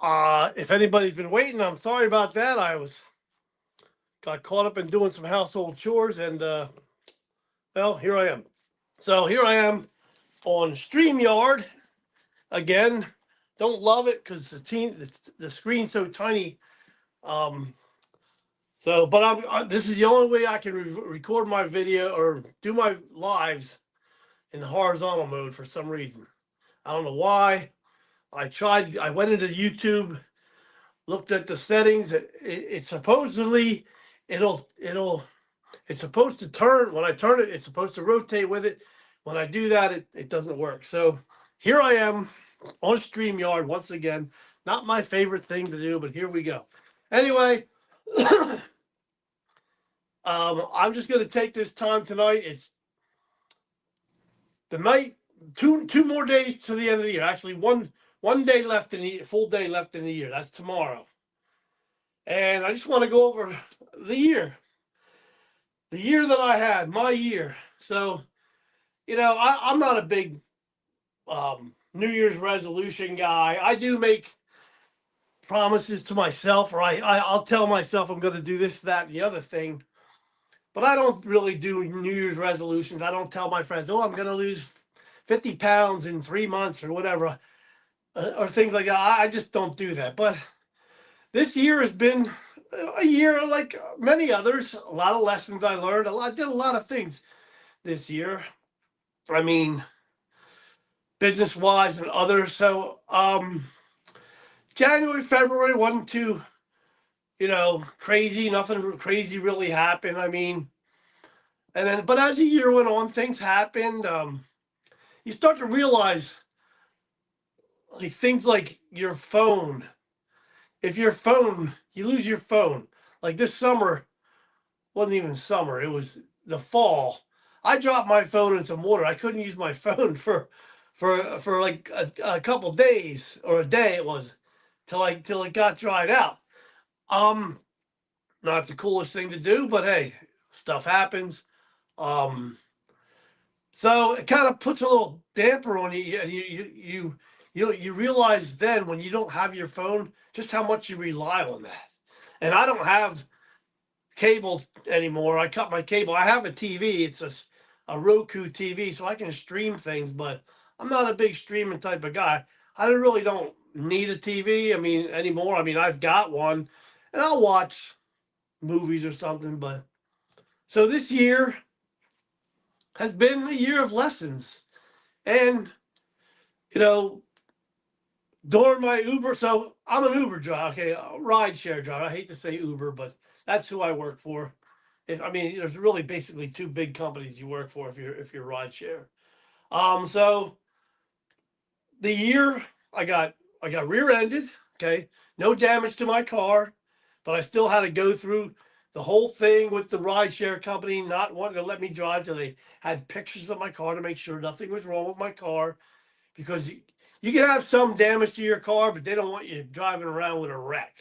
If anybody's been waiting, I'm sorry about that. Got caught up in doing some household chores, and well, here I am. So here I am on Streamyard again. Don't love it because the screen's so tiny. Um, but this is the only way I can record my video or do my lives in horizontal mode for some reason. I don't know why. I tried. I went into YouTube, looked at the settings. It supposedly it'll it's supposed to turn when I turn it. It's supposed to rotate with it. When I do that, it doesn't work. So here I am on Streamyard once again. Not my favorite thing to do, but here we go. Anyway, I'm just going to take this time tonight. It's the night. Two more days to the end of the year. Actually, one day left in the full day left in the year. That's tomorrow. And I just want to go over the year that I had, my year. So, I'm not a big New Year's resolution guy. I do make promises to myself, or I'll tell myself I'm going to do this, that, and the other thing. But I don't really do New Year's resolutions. I don't tell my friends, oh, I'm going to lose 50 pounds in 3 months or whatever, or things like that. I just don't do that. But this year has been a year like many others. A lot of lessons I learned. I did a lot of things this year. I mean, business wise and others. So January, February wasn't too, crazy. Nothing crazy really happened. I mean, but as the year went on, things happened. You start to realize like things like your phone. If you lose your phone, like this summer wasn't even summer, it was the fall. I dropped my phone in some water. I couldn't use my phone for like a couple days or a day it was till it got dried out. Um Not the coolest thing to do, but hey, stuff happens. Um so it kind of puts a little damper on you, and you realize then when you don't have your phone just how much you rely on that. And I don't have cable anymore. I cut my cable. I have a TV. It's a Roku TV, so I can stream things. But I'm not a big streaming type of guy. I really don't need a TV. I mean anymore. I mean I've got one, and I'll watch movies or something. But so this year has been a year of lessons, and you know during my Uber. So I'm an Uber driver. Okay, a ride share driver. I hate to say Uber, but that's who I work for. I mean, there's really basically two big companies you work for if you're ride share. So the year I got rear-ended. Okay, no damage to my car, but I still had to go through the whole thing with the ride share company not wanting to let me drive till they had pictures of my car to make sure nothing was wrong with my car, because you can have some damage to your car, but they don't want you driving around with a wreck.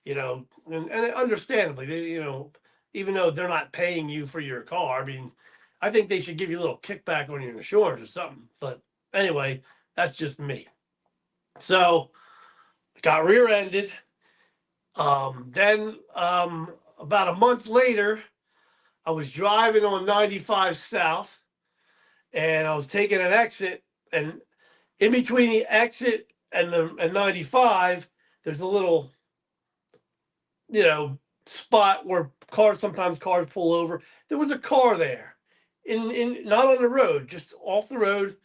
And understandably, even though they're not paying you for your car, I mean, I think they should give you a little kickback on your insurance or something. But anyway, that's just me. So got rear-ended. Then about a month later, I was driving on 95 South, and I was taking an exit, and in between the exit and 95, there's a little you know spot where sometimes cars pull over. There was a car there, in not on the road, just off the road.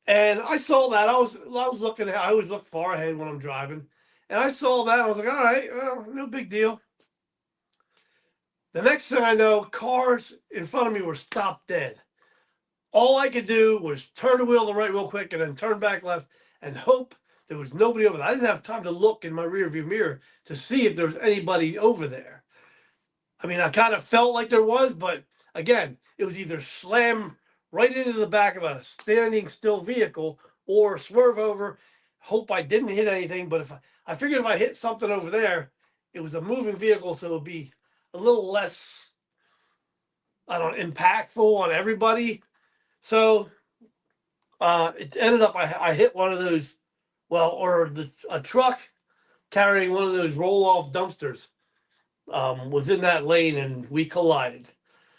And I saw that. I was looking. I always look far ahead when I'm driving, and I saw that. I was like, all right, well, no big deal. The next thing I know, cars in front of me were stopped dead. All I could do was turn the wheel to the right real quick and then turn back left and hope there was nobody over there. I didn't have time to look in my rearview mirror to see if there was anybody over there. I mean, I kind of felt like there was, but again, it was either slam right into the back of a standing still vehicle or swerve over, hope I didn't hit anything. But if I figured if I hit something over there, it was a moving vehicle, so it would be a little less, I don't know, impactful on everybody. So it ended up I hit one of those, well, or a truck carrying one of those roll-off dumpsters, was in that lane, and we collided.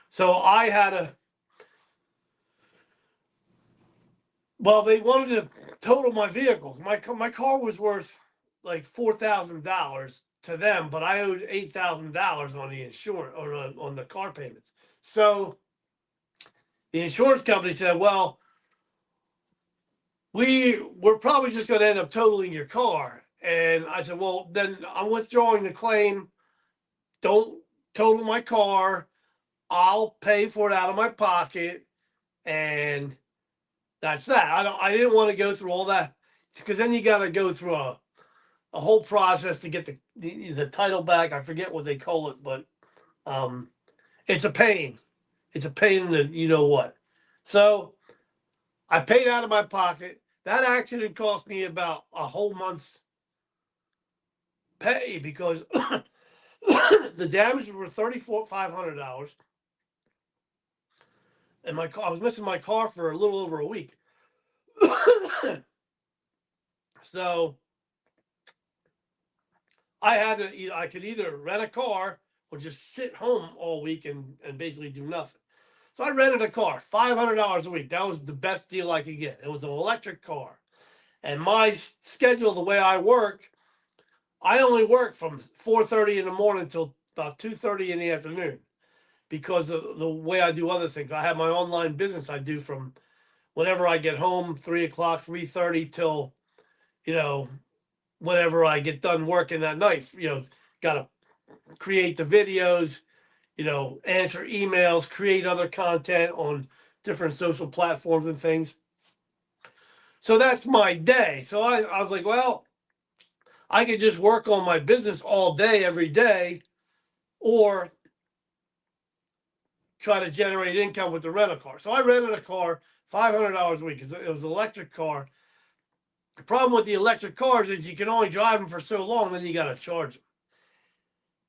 So I had to. Well, they wanted to total my vehicle. My car was worth like $4,000 to them, but I owed $8,000 on the insurance, or on the car payments. So the insurance company said, "Well, we're probably just going to end up totaling your car." And I said, "Well, then I'm withdrawing the claim. Don't total my car. I'll pay for it out of my pocket, and that's that." I didn't want to go through all that, because then you got to go through a whole process to get the title back. I forget what they call it, but it's a pain. It's a pain in the you know what. So I paid out of my pocket. That accident cost me about a whole month's pay, because the damages were $3,400, and I was missing my car for a little over a week. So I could either rent a car or just sit home all week and basically do nothing. So I rented a car, $500 a week. That was the best deal I could get. It was an electric car. And my schedule, the way I work, I only work from 4:30 in the morning till about 2:30 in the afternoon, because of the way I do other things. I have my online business I do from whenever I get home, 3 o'clock, 3:30 till, you know, whenever I get done working that night. Got to create the videos, answer emails, create other content on different social platforms and things. So that's my day. So I was like, well, I could just work on my business all day, every day, or try to generate income with the rental car. So I rented a car, $500 a week. It was an electric car. The problem with the electric cars is you can only drive them for so long, then you got to charge them.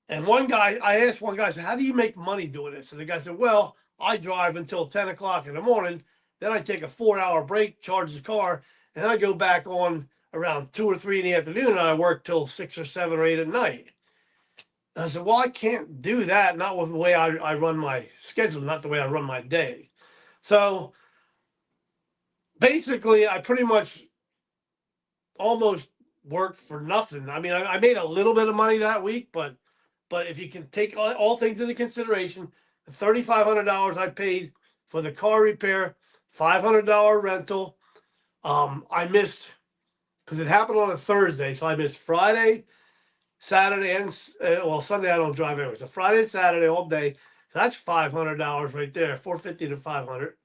And I asked one guy, I said, "How do you make money doing this?" And the guy said, "Well, I drive until 10 o'clock in the morning. Then I take a 4-hour break, charge the car, and then I go back on around 2 or 3 in the afternoon, and I work till 6 or 7 or 8 at night." And I said, "Well, I can't do that, not with the way I run my schedule, not the way I run my day." So basically, I pretty much almost worked for nothing. I mean, I made a little bit of money that week, but if you can take all things into consideration, the $3,500 I paid for the car repair, $500 rental. I missed, because it happened on a Thursday, so I missed Friday, Saturday, and Sunday. I don't drive anyway. So Friday and Saturday all day. That's $500 right there, $450 to $500.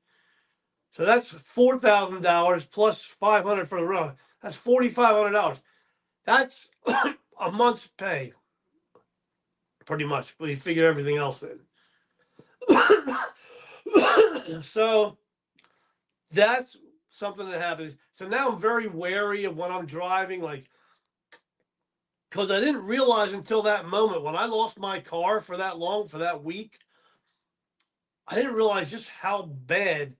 So that's $4,000 plus $500 for the run. That's $4,500. That's a month's pay, pretty much. But you figure everything else in. So that's something that happens. So now I'm very wary of when I'm driving, because I didn't realize until that moment when I lost my car for that long, for that week. I didn't realize just how bad,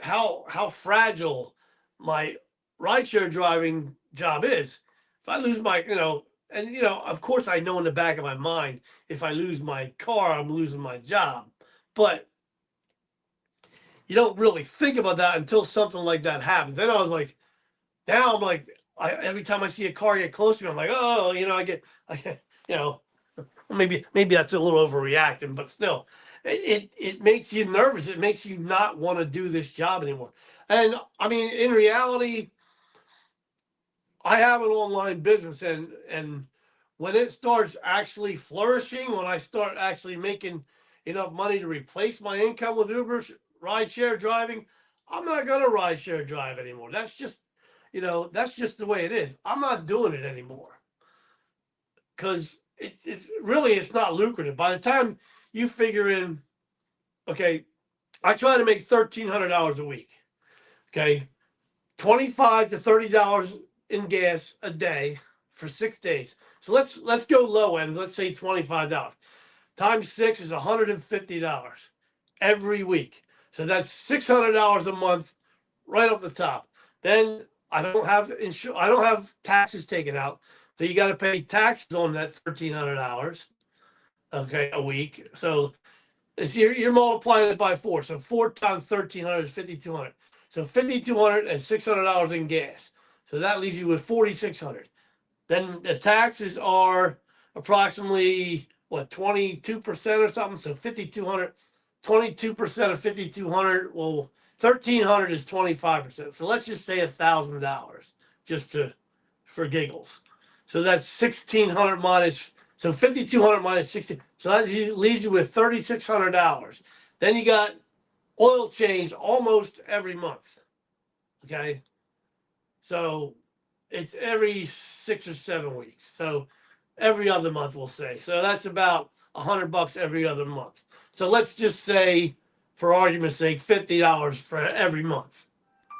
how fragile my rideshare driving job is. If I lose my, of course I know in the back of my mind, if I lose my car, I'm losing my job. But you don't really think about that until something like that happens. Then now I'm like, every time I see a car get close to me, I'm like, oh, I get, maybe that's a little overreacting, but still, it makes you nervous. It makes you not want to do this job anymore. And I mean, in reality, I have an online business, and when it starts actually flourishing, when I start actually making enough money to replace my income with Uber rideshare driving, I'm not going to rideshare drive anymore. That's just the way it is. I'm not doing it anymore, because it's not lucrative. By the time you figure in, okay, I try to make $1,300 a week. Okay, $25 to $30 in gas a day for 6 days. So let's go low end. Let's say $25 times 6 is $150 every week. So that's $600 a month right off the top. Then I don't have taxes taken out. So you got to pay taxes on that 1,300 hours, okay, a week. So you're multiplying it by 4. So 4 times 1,300 is 5,200. So 5,200 and $600 in gas. So that leaves you with 4,600. Then the taxes are approximately what, 22% or something. So 5,200, 22% of 5,200. Well, 1,300 is 25%. So let's just say $1,000 just for giggles. So that's 1,600 minus. So 5,200 minus 60. So that leaves you with $3,600. Then you got oil change almost every month. Okay. So it's every 6 or 7 weeks. So every other month, we'll say. So that's about $100 every other month. So let's just say, for argument's sake, $50 for every month.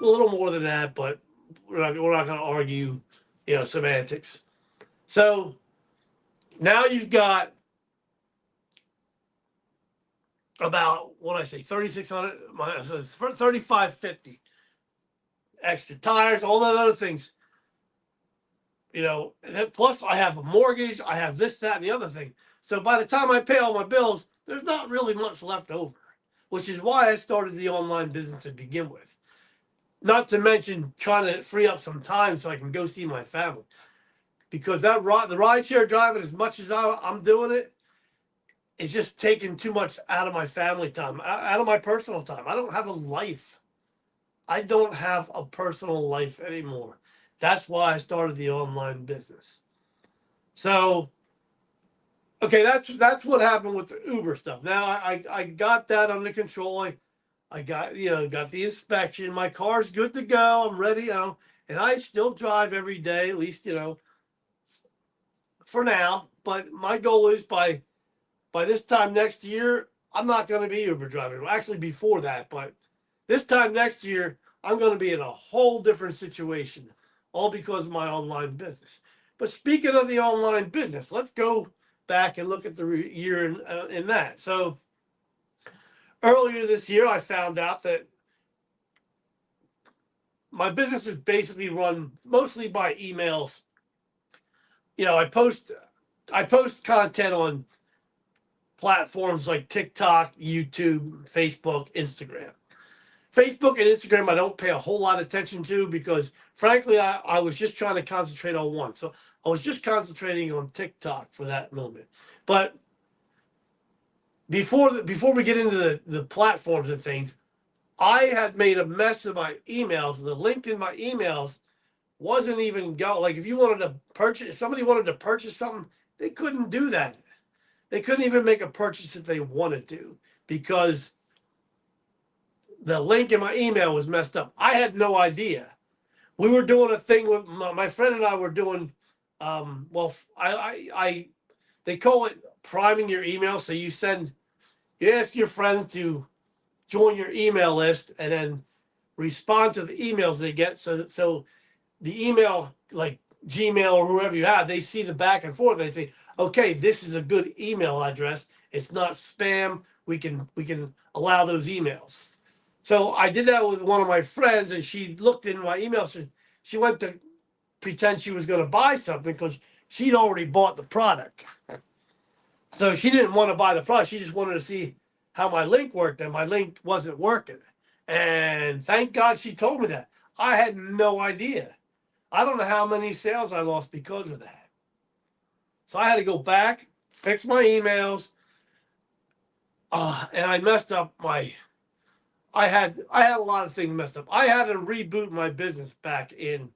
A little more than that, but we're not going to argue, semantics. So now you've got about, what I say, 3,600 minus, so it's 3,550 extra tires, all those other things. Plus I have a mortgage, I have this, that, and the other thing. So by the time I pay all my bills, there's not really much left over, which is why I started the online business to begin with. Not to mention trying to free up some time so I can go see my family. Because the rideshare driving, as much as I'm doing it, it's just taking too much out of my family time, out of my personal time. I don't have a life. I don't have a personal life anymore. That's why I started the online business. So, okay, that's what happened with the Uber stuff. Now I got that under control. I got got the inspection. My car's good to go. I'm ready. And I still drive every day, at least for now. But my goal is by this time next year, I'm not going to be Uber driving. Well, actually, before that, but this time next year, I'm going to be in a whole different situation, all because of my online business. But speaking of the online business, let's go back and look at the year in that. So earlier this year, I found out that my business is basically run mostly by emails. I post content on platforms like TikTok, YouTube, Facebook, Instagram. Facebook and Instagram, I don't pay a whole lot of attention to because, frankly, I was just trying to concentrate on one. So I was just concentrating on TikTok for that moment. But before we get into the platforms and things, I had made a mess of my emails. The link in my emails wasn't even go. Like if somebody wanted to purchase something, they couldn't do that. They couldn't even make a purchase if they wanted to because the link in my email was messed up. I had no idea. We were doing a thing with my friend and I were doing. They call it priming your email. So you ask your friends to join your email list and then respond to the emails they get. So the email, like Gmail or whoever you have, they see the back and forth. They say, okay, this is a good email address. It's not spam. We can allow those emails. So I did that with one of my friends, and she looked in my email. She went to pretend she was going to buy something because she'd already bought the product. So she didn't want to buy the product. She just wanted to see how my link worked, and my link wasn't working. And thank God she told me that. I had no idea. I don't know how many sales I lost because of that. So I had to go back, fix my emails, and I messed up I had a lot of things messed up. I had to reboot my business back in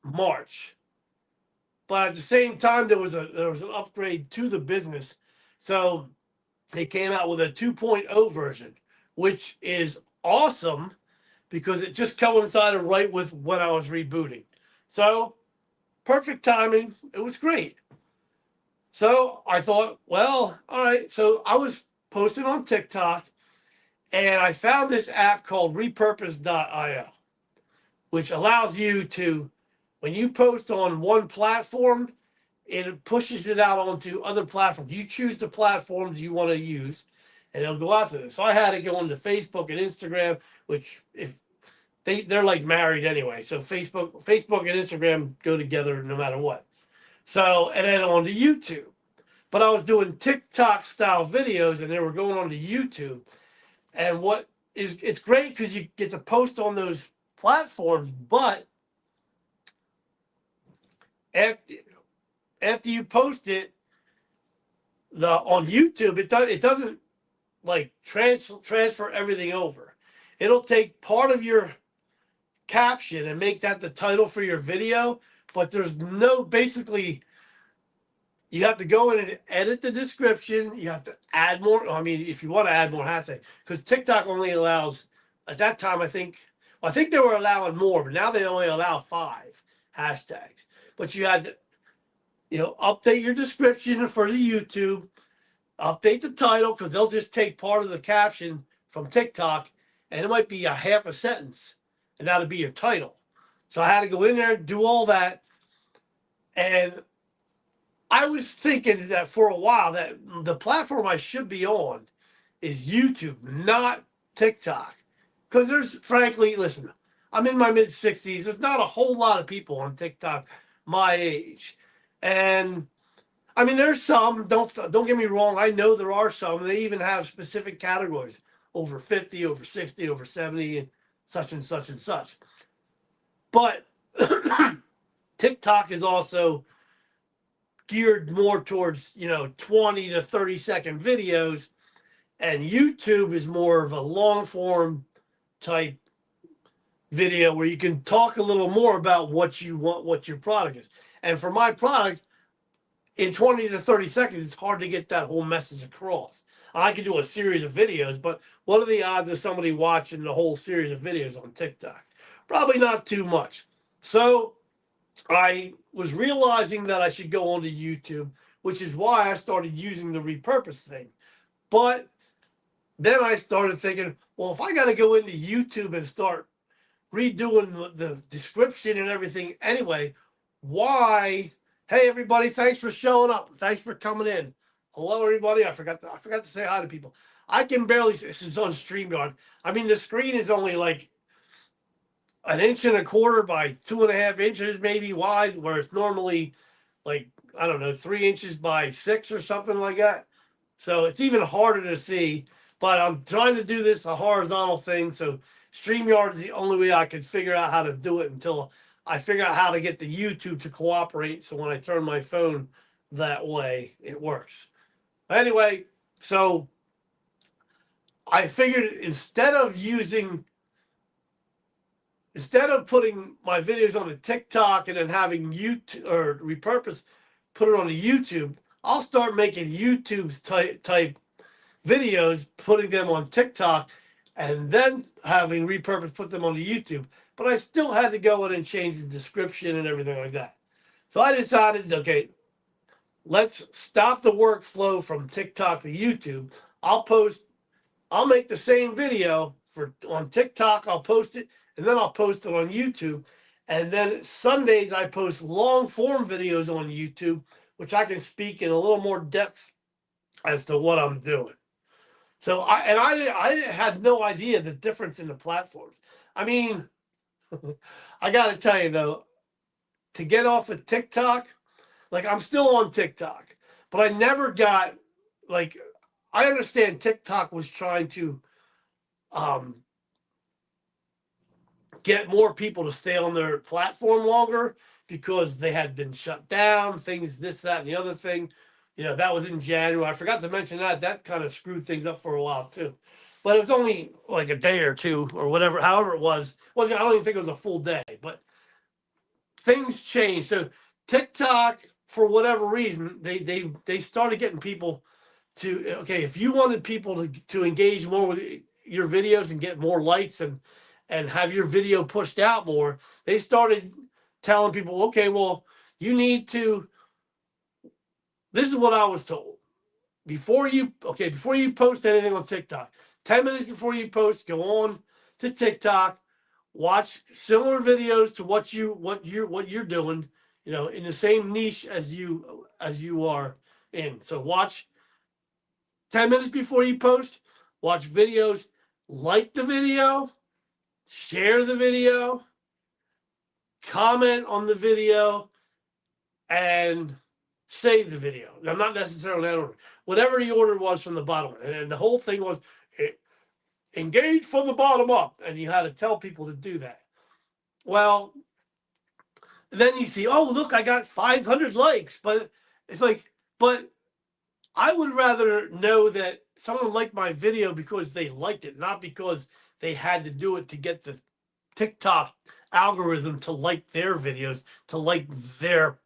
March, but at the same time there was an upgrade to the business, so they came out with a 2.0 version, which is awesome because it just coincided right with when I was rebooting. So perfect timing. It was great. So I thought, well, all right. So I was posting on TikTok. And I found this app called repurpose.io, which allows you to, when you post on one platform, it pushes it out onto other platforms. You choose the platforms you want to use, and it'll go after this. So I had to go into Facebook and Instagram, which if they're like married anyway. So Facebook and Instagram go together no matter what. So, and then on to YouTube. But I was doing TikTok style videos and they were going on to YouTube. And what is, it's great because you get to post on those platforms, but after, after you post it, the on YouTube, it doesn't like transfer everything over. It'll take part of your caption and make that the title for your video, but there's no, basically you have to go in and edit the description. You have to add more. I mean, if you want to add more hashtags, because TikTok only allows, at that time, I think they were allowing more, but now they only allow 5 hashtags. But you had to, update your description for the YouTube, update the title, because they'll just take part of the caption from TikTok, and it might be a half a sentence, and that'll be your title. So I had to go in there, do all that, and I was thinking that for a while that the platform I should be on is YouTube, not TikTok. Because there's, frankly, listen, I'm in my mid 60s. There's not a whole lot of people on TikTok my age. And I mean, there's some, don't get me wrong. I know there are some. They even have specific categories, over 50, over 60, over 70, and such and such and such. But TikTok is also geared more towards 20 to 30-second videos, and YouTube is more of a long form type video where you can talk a little more about what you want, what your product is. And for my product, in 20 to 30 seconds, it's hard to get that whole message across. I can do a series of videos, but what are the odds of somebody watching the whole series of videos on TikTok? Probably not too much. So I was realizing that I should go onto YouTube, which is why I started using the repurpose thing. But then I started thinking, well, if I got to go into YouTube and start redoing the description and everything anyway, why? Hey, everybody, thanks for showing up. Thanks for coming in. Hello, everybody. I forgot to say hi to people. I can barely. This is on StreamYard. I mean, the screen is only like an inch and a quarter by 2.5 inches, maybe wide, where it's normally like, I don't know, 3 inches by 6 or something like that. So it's even harder to see. But I'm trying to do this a horizontal thing. So StreamYard is the only way I could figure out how to do it until I figure out how to get the YouTube to cooperate. So when I turn my phone that way, it works. Anyway, so I figured instead of putting my videos on a TikTok and then having YouTube or repurpose, put it on a YouTube, I'll start making YouTube's type videos, putting them on TikTok, and then having repurpose put them on the YouTube. But I still had to go in and change the description and everything like that. So I decided, okay, let's stop the workflow from TikTok to YouTube. I'll make the same video on TikTok, I'll post it, and then I'll post it on YouTube. And then Sundays I post long form videos on YouTube, which I can speak in a little more depth as to what I'm doing. So I had no idea the difference in the platforms. I mean, I got to tell you though, to get off of TikTok, like I'm still on TikTok, but I never got like, I understand TikTok was trying to um, get more people to stay on their platform longer because they had been shut down, things, this, that, and the other thing. That was in January. I forgot to mention that. That kind of screwed things up for a while too. But it was only like a day or two or whatever, however it was. I don't even think it was a full day, but things changed. So TikTok, for whatever reason, they started getting people to, okay, if you wanted people to engage more with your videos and get more likes and have your video pushed out more, they started telling people, okay, well, you need to, this is what I was told. Before you post anything on TikTok, 10 minutes before you post, go on to TikTok, watch similar videos to what you're doing, in the same niche as you are in. So watch 10 minutes before you post, watch videos, like the video, share the video, comment on the video, and save the video. Now, not necessarily that order. Whatever the order was from the bottom, and the whole thing was engage from the bottom up, and you had to tell people to do that. Well, then you see, oh look, I got 500 likes, but it's like, but I would rather know that someone liked my video because they liked it, not because they had to do it to get the TikTok algorithm to like their videos, to like their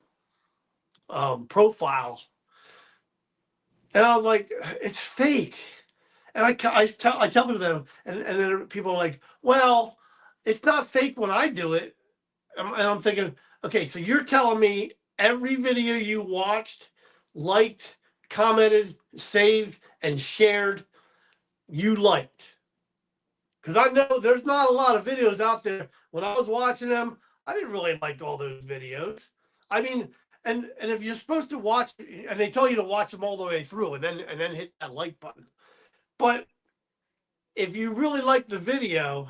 profile. And I was like, it's fake. And I tell people that, and then people are like, well, it's not fake when I do it. And I'm thinking, okay, so you're telling me every video you watched, liked, commented, saved, and shared, you liked. Because I know there's not a lot of videos out there. When I was watching them, I didn't really like all those videos. I mean, and if you're supposed to watch, and they tell you to watch them all the way through, and then hit that like button. But if you really like the video,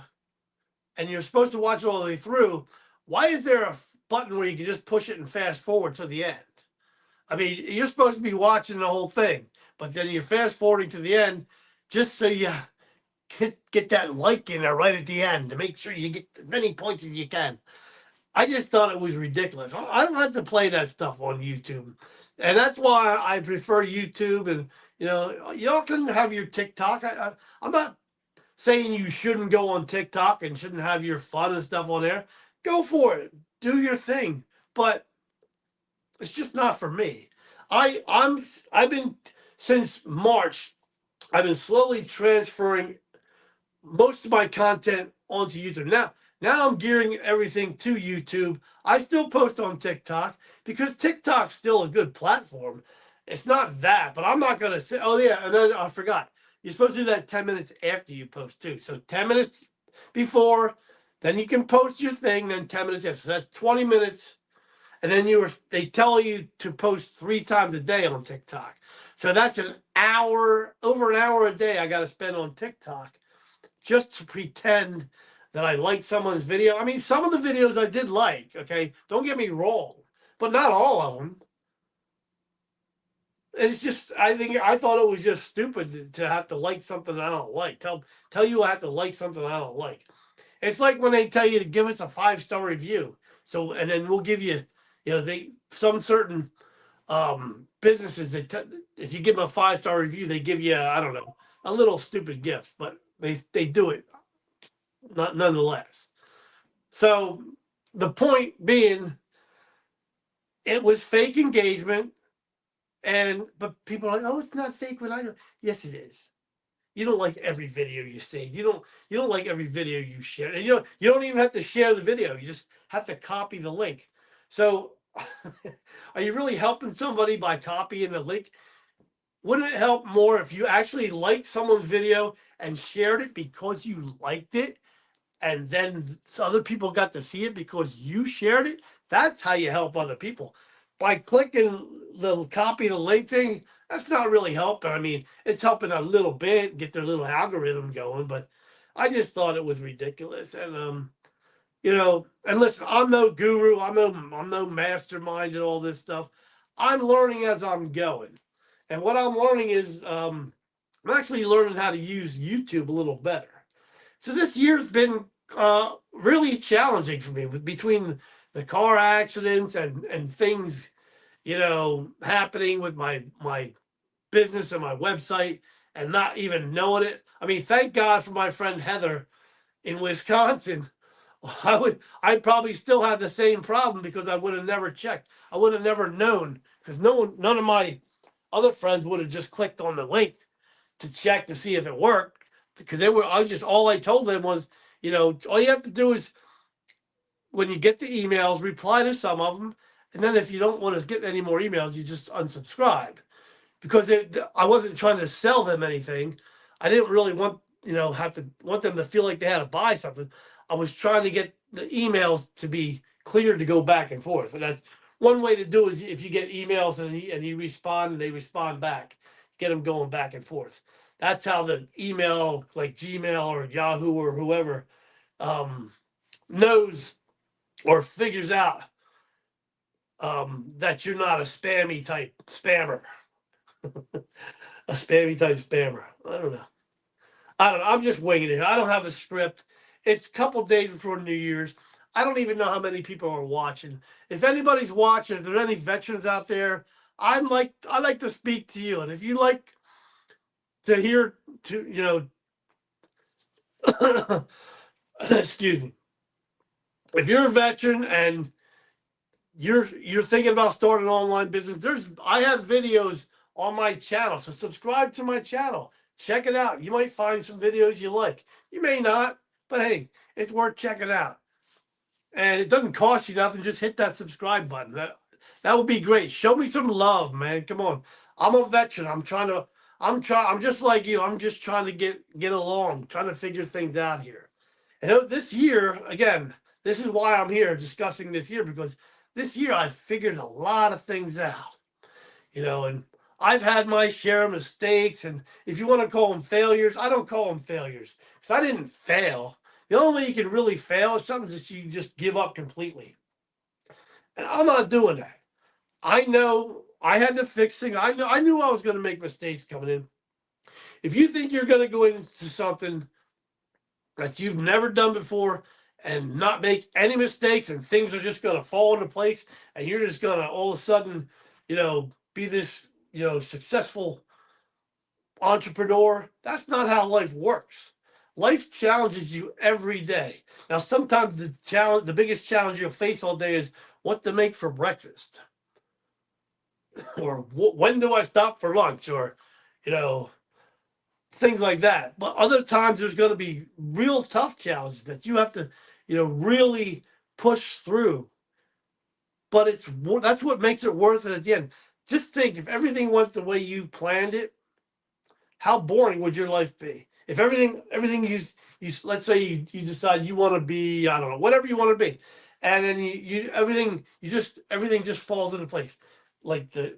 and you're supposed to watch it all the way through, why is there a button where you can just push it and fast forward to the end? I mean, you're supposed to be watching the whole thing, but then you're fast forwarding to the end just so you get that like in there right at the end to make sure you get as many points as you can. I just thought it was ridiculous. I don't have to play that stuff on YouTube, and that's why I prefer YouTube. And y'all can have your TikTok. I'm not saying you shouldn't go on TikTok and shouldn't have your fun and stuff on there. Go for it. Do your thing. But it's just not for me. I've been since March, I've been slowly transferring most of my content onto YouTube. Now I'm gearing everything to YouTube. I still post on TikTok because TikTok's still a good platform. It's not that, but I'm not gonna say, oh yeah, and then I forgot. You're supposed to do that 10 minutes after you post too. So 10 minutes before, then you can post your thing, then 10 minutes after. So that's 20 minutes. And then they tell you to post 3 times a day on TikTok. So that's an hour, over an hour a day I got to spend on TikTok just to pretend that I like someone's video. I mean, some of the videos I did like, okay? Don't get me wrong, but not all of them. And it's just, I thought it was just stupid to have to like something I don't like. Tell you I have to like something I don't like. It's like when they tell you to give us a 5-star review. So, and then we'll give you, some certain businesses that if you give them a 5-star review, they give you, I don't know, a little stupid gift, but they do it nonetheless. So the point being, it was fake engagement. But people are like, oh, it's not fake when I do. Yes, it is. You don't like every video you see. You don't like every video you share. And you don't even have to share the video. You just have to copy the link. So are you really helping somebody by copying the link? Wouldn't it help more if you actually liked someone's video and shared it because you liked it, and then other people got to see it because you shared it? That's how you help other people. By clicking the copy the link thing, that's not really helping. I mean, it's helping a little bit get their little algorithm going, but I just thought it was ridiculous. And and listen, I'm no guru, I'm no mastermind and all this stuff. I'm learning as I'm going. And what I'm learning is I'm actually learning how to use YouTube a little better. So this year's been really challenging for me between the car accidents and things, happening with my business and my website and not even knowing it. I mean, thank God for my friend Heather in Wisconsin. I'd probably still have the same problem because I would have never checked. I would have never known because none of my other friends would have just clicked on the link to check to see if it worked because all I told them was, all you have to do is when you get the emails, reply to some of them. And then if you don't want to get any more emails, you just unsubscribe because I wasn't trying to sell them anything. I didn't really want, want them to feel like they had to buy something. I was trying to get the emails to be clear to go back and forth. And that's one way to do is if you get emails and you respond and they respond back, get them going back and forth. That's how the email, like Gmail or Yahoo or whoever, knows or figures out that you're not a spammy type spammer, a spammy type spammer. I don't know. I don't know. I'm just winging it. I don't have a script. It's a couple days before New Year's. I don't even know how many people are watching. If anybody's watching, if there's any veterans out there, I like to speak to you. And if you like to hear to excuse me, if you're a veteran and you're thinking about starting an online business, I have videos on my channel. So subscribe to my channel. Check it out. You might find some videos you like. You may not, but hey, it's worth checking out. And it doesn't cost you nothing. Just hit that subscribe button. That would be great. Show me some love, man. Come on. I'm a veteran. I'm just like you. I'm just trying to get along, trying to figure things out here. And this year, again, this is why I'm here discussing this year, because this year I figured a lot of things out, and I've had my share of mistakes. And if you want to call them failures, I don't call them failures because I didn't fail. The only way you can really fail is something that you just give up completely. And I'm not doing that. I know I had to fix things. I knew I was going to make mistakes coming in. If you think you're going to go into something that you've never done before and not make any mistakes and things are just going to fall into place and you're just going to all of a sudden, be this, successful entrepreneur, that's not how life works. Life challenges you every day. Now, sometimes the biggest challenge you'll face all day is what to make for breakfast, or when do I stop for lunch, or things like that. But other times there's going to be real tough challenges that you have to, really push through. But that's what makes it worth it at the end. Just think, if everything went the way you planned it, how boring would your life be? If everything you let's say you decide you want to be, I don't know, whatever you want to be, and then everything just falls into place, like the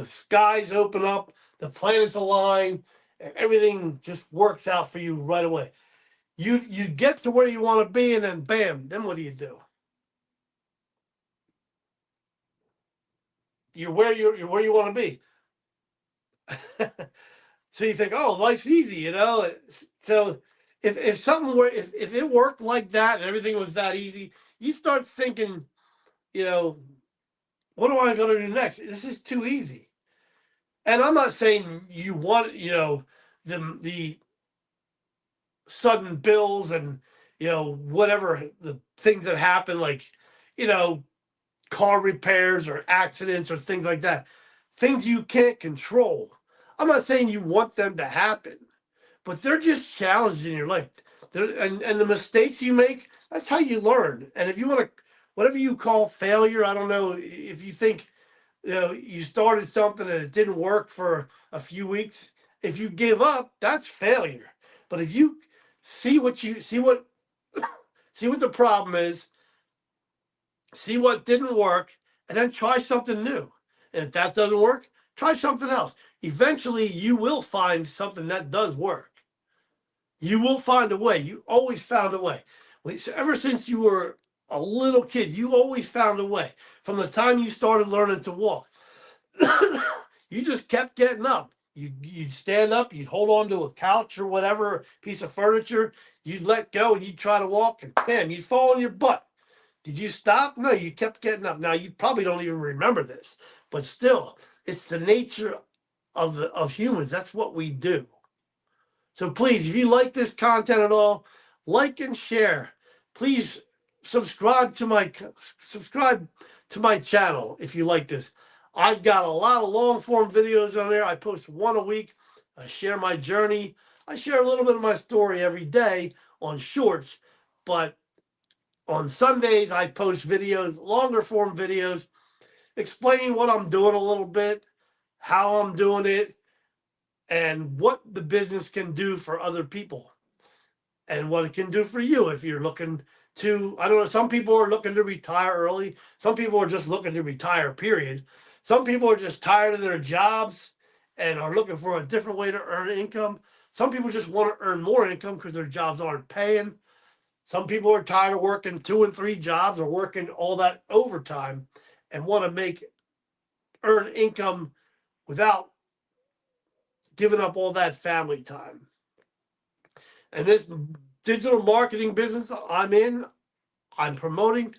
skies open up, the planets align, and everything just works out for you right away. You get to where you want to be, and then bam, then what do? You're where you want to be. So you think, oh, life's easy. So if something were if it worked like that and everything was that easy, you start thinking, you know, what am I going to do next? This is too easy. And I'm not saying you want, the sudden bills and whatever the things that happen, like you know car repairs or accidents or things like that, things you can't control. I'm not saying you want them to happen, but they're just challenges in your life. And the mistakes you make, that's how you learn. And if you want to, whatever you call failure, I don't know if you think, you started something and it didn't work for a few weeks. If you give up, that's failure. But if you see what see what the problem is, see what didn't work, and then try something new. And if that doesn't work, try something else. Eventually, you will find something that does work. You will find a way. You always found a way. Ever since you were a little kid, you always found a way. From the time you started learning to walk, you just kept getting up. You'd stand up, you'd hold on to a couch or whatever piece of furniture, you'd let go and you'd try to walk, and bam, you'd fall on your butt. Did you stop? No, you kept getting up. Now you probably don't even remember this, but still, it's the nature of humans. That's what we do. So please, if you like this content at all, like and share. Please subscribe to my channel if you like this. I've got a lot of long form videos on there. I post one a week. I share my journey. I share a little bit of my story every day on shorts, but on Sundays I post videos, longer form videos, explaining what I'm doing a little bit, how I'm doing it, and what the business can do for other people and what it can do for you if you're looking to, I don't know, some people are looking to retire early. Some people are just looking to retire, period. Some people are just tired of their jobs and are looking for a different way to earn income. Some people just want to earn more income because their jobs aren't paying. Some people are tired of working 2 and 3 jobs or working all that overtime and want to earn income without giving up all that family time. And this digital marketing business I'm promoting,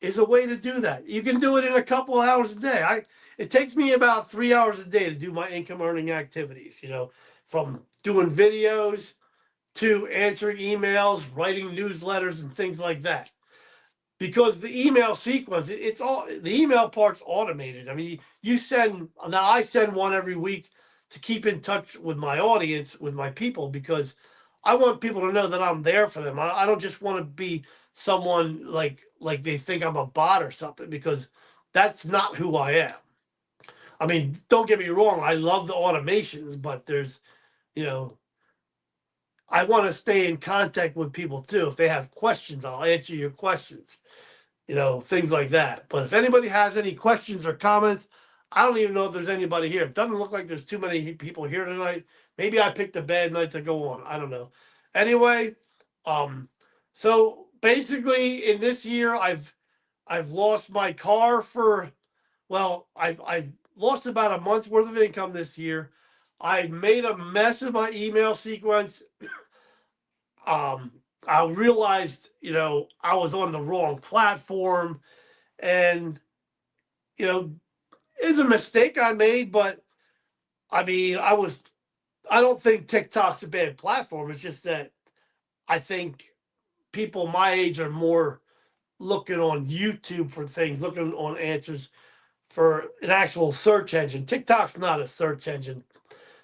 is a way to do that. You can do it in a couple hours a day. It takes me about 3 hours a day to do my income earning activities, from doing videos to answering emails, writing newsletters and things like that. Because the email sequence, it's all the email part's automated. I mean, I send one every week to keep in touch with my audience, with my people, because I want people to know that I'm there for them. I don't just want to be someone like they think I'm a bot or something, because that's not who I am. I mean, don't get me wrong, I love the automations, but there's, you know, I want to stay in contact with people too. If they have questions, I'll answer your questions, things like that. But if anybody has any questions or comments, I don't even know if there's anybody here. It doesn't look like there's too many people here tonight. Maybe I picked a bad night to go on. I don't know. Anyway, so basically in this year I've lost my car I've lost about a month's worth of income this year. I made a mess of my email sequence. I realized, I was on the wrong platform, and it's a mistake I made, but I mean, I don't think TikTok's a bad platform. It's just that I think people my age are more looking on YouTube for things, looking on answers for an actual search engine. TikTok's not a search engine.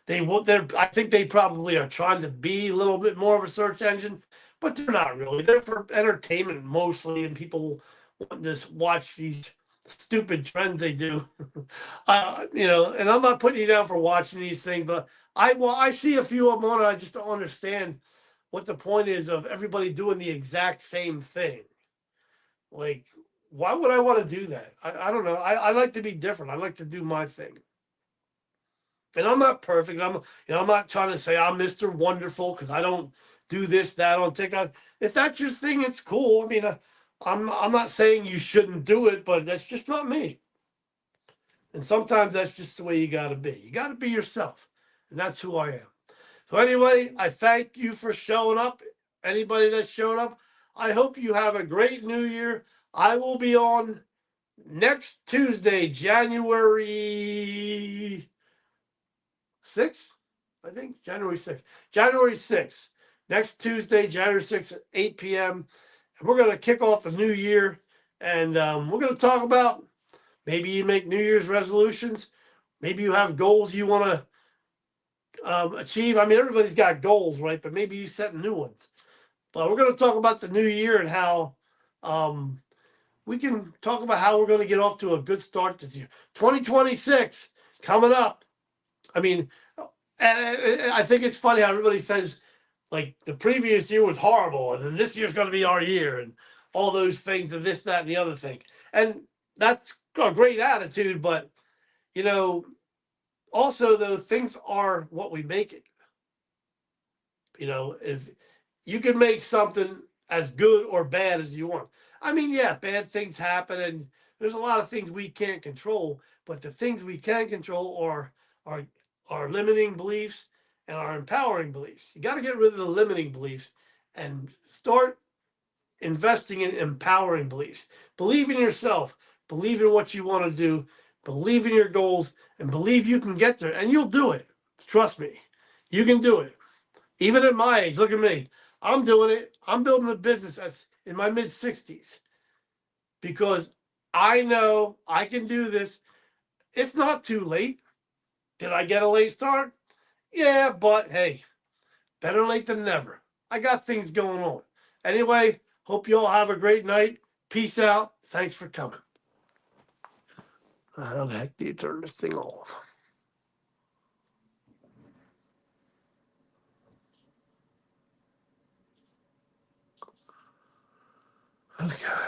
I think they probably are trying to be a little bit more of a search engine, but they're not really. They're for entertainment mostly, and people want to watch these stupid trends they do. And I'm not putting you down for watching these things, but I see a few of them on, and I just don't understand what the point is of everybody doing the exact same thing. Like, why would I want to do that? I don't know. I like to be different. I like to do my thing. And I'm not perfect. I'm not trying to say I'm Mr. Wonderful, because I don't do this, that on TikTok. If that's your thing, it's cool. I mean, I'm not saying you shouldn't do it, but that's just not me. And sometimes that's just the way you got to be. You got to be yourself, and that's who I am. So anyway, I thank you for showing up. Anybody that showed up, I hope you have a great new year. I will be on next Tuesday, January 6th, I think, January 6th. January 6th. Next Tuesday, January 6th at 8 p.m. And we're going to kick off the new year. And we're going to talk about, maybe you make New Year's resolutions. Maybe you have goals you want to achieve. I mean, everybody's got goals, right? But maybe you set new ones. But we're going to talk about the new year and how we can talk about how we're going to get off to a good start this year. 2026 coming up. I mean, and I think it's funny how everybody says, like, the previous year was horrible, and then this year's going to be our year, and all those things, and this, that, and the other thing. And that's a great attitude, but, also, though, things are what we make it. If you can make something as good or bad as you want. I mean, yeah, bad things happen, and there's a lot of things we can't control, but the things we can control are our limiting beliefs and our empowering beliefs. You got to get rid of the limiting beliefs and start investing in empowering beliefs. Believe in yourself, believe in what you want to do, believe in your goals, and believe you can get there, and you'll do it. Trust me, you can do it. Even at my age, look at me. I'm doing it. I'm building a business that's in my mid 60s, because I know I can do this. It's not too late. Did I get a late start? Yeah, but hey, better late than never. I got things going on. Anyway, hope you all have a great night. Peace out. Thanks for coming. How the heck do you turn this thing off? Okay.